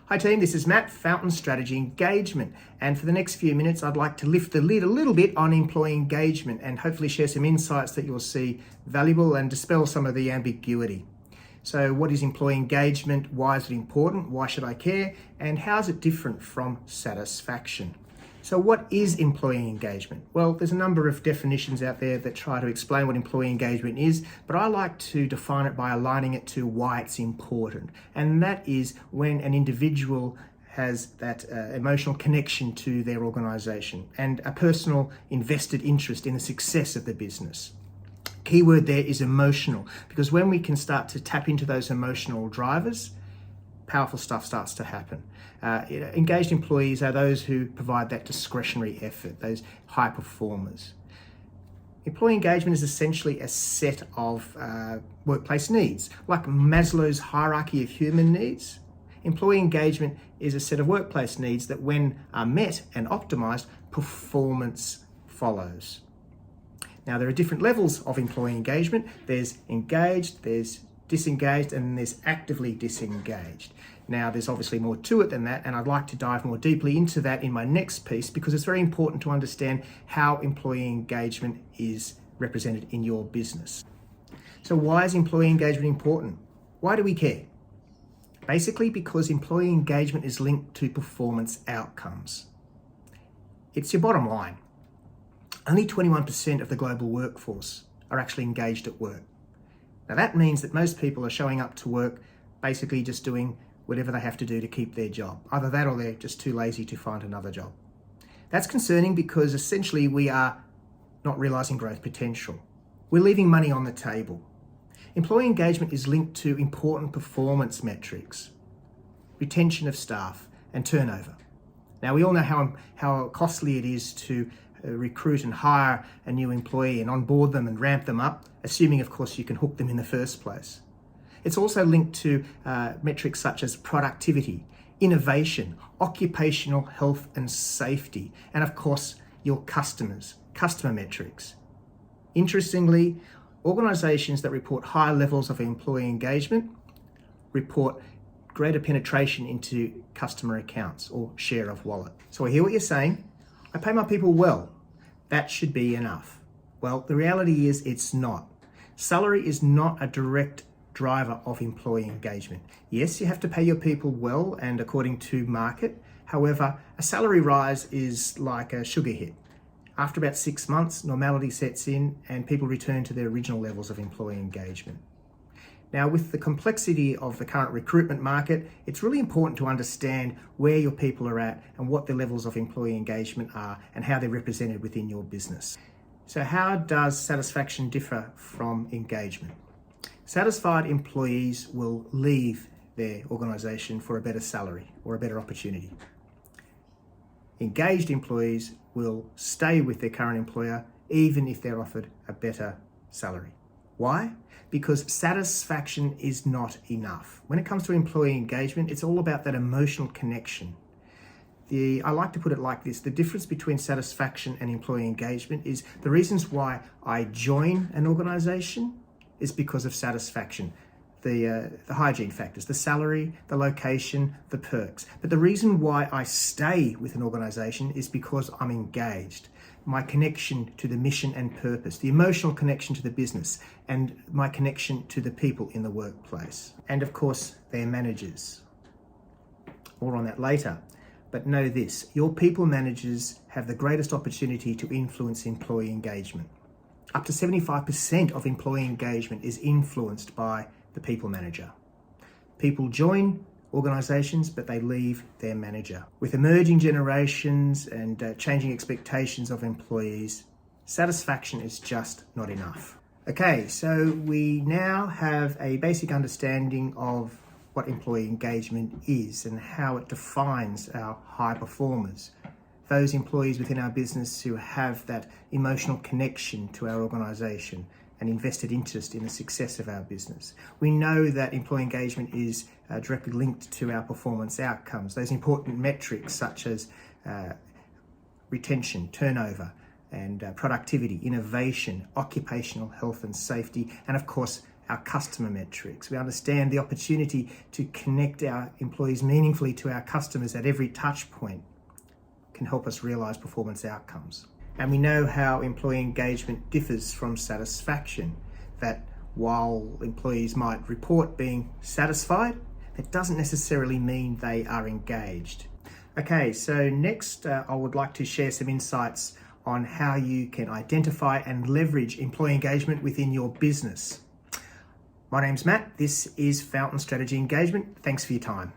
Hi team, this is Matt, Fountain Strategy Engagement. And for the next few minutes, I'd like to lift the lid a little bit on employee engagement and hopefully share some insights that you'll see valuable and dispel some of the ambiguity. So what is employee engagement? Why is it important? Why should I care? And how is it different from satisfaction? So what is employee engagement? Well, there's a number of definitions out there that try to explain what employee engagement is, but I like to define it by aligning it to why it's important. And that is when an individual has that emotional connection to their organisation and a personal invested interest in the success of the business. Keyword there is emotional, because when we can start to tap into those emotional drivers, powerful stuff starts to happen. Engaged employees are those who provide that discretionary effort, those high performers. Employee engagement is essentially a set of workplace needs. Like Maslow's hierarchy of human needs, employee engagement is a set of workplace needs that when are met and optimized, performance follows. Now, there are different levels of employee engagement. There's engaged, there's disengaged, and there's actively disengaged. Now, there's obviously more to it than that, and I'd like to dive more deeply into that in my next piece because it's very important to understand how employee engagement is represented in your business. So why is employee engagement important? Why do we care? Basically, because employee engagement is linked to performance outcomes. It's your bottom line. Only 21% of the global workforce are actually engaged at work. Now that means that most people are showing up to work basically just doing whatever they have to do to keep their job. Either that or they're just too lazy to find another job. That's concerning because essentially we are not realizing growth potential. We're leaving money on the table. Employee engagement is linked to important performance metrics, retention of staff and turnover. Now we all know how costly it is to recruit and hire a new employee and onboard them and ramp them up, assuming of course you can hook them in the first place. It's also linked to metrics such as productivity, innovation, occupational health and safety, and of course your customer metrics. Interestingly, organisations that report high levels of employee engagement report greater penetration into customer accounts or share of wallet. So I hear what you're saying. I pay my people well. That should be enough. Well, the reality is it's not. Salary is not a direct driver of employee engagement. Yes, you have to pay your people well and according to market. However, a salary rise is like a sugar hit. After about 6 months, normality sets in and people return to their original levels of employee engagement. Now, with the complexity of the current recruitment market, it's really important to understand where your people are at and what their levels of employee engagement are and how they're represented within your business. So how does satisfaction differ from engagement? Satisfied employees will leave their organisation for a better salary or a better opportunity. Engaged employees will stay with their current employer even if they're offered a better salary. Why? Because satisfaction is not enough. When it comes to employee engagement, it's all about that emotional connection. I like to put it like this: the difference between satisfaction and employee engagement is the reasons why I join an organisation is because of satisfaction. The hygiene factors, the salary, the location, the perks. But the reason why I stay with an organisation is because I'm engaged. My connection to the mission and purpose, the emotional connection to the business, and my connection to the people in the workplace. And of course, their managers. More on that later. But know this, your people managers have the greatest opportunity to influence employee engagement. Up to 75% of employee engagement is influenced by the people manager. People join organisations, but they leave their manager. With emerging generations and changing expectations of employees, satisfaction is just not enough. Okay, so we now have a basic understanding of what employee engagement is and how it defines our high performers. Those employees within our business who have that emotional connection to our organisation and invested interest in the success of our business. We know that employee engagement is directly linked to our performance outcomes, those important metrics such as retention, turnover, and productivity, innovation, occupational health and safety, and of course, our customer metrics. We understand the opportunity to connect our employees meaningfully to our customers at every touch point can help us realise performance outcomes. And we know how employee engagement differs from satisfaction, that while employees might report being satisfied, that doesn't necessarily mean they are engaged. Okay, so next I would like to share some insights on how you can identify and leverage employee engagement within your business. My name's Matt, this is Fountain Strategy Engagement. Thanks for your time.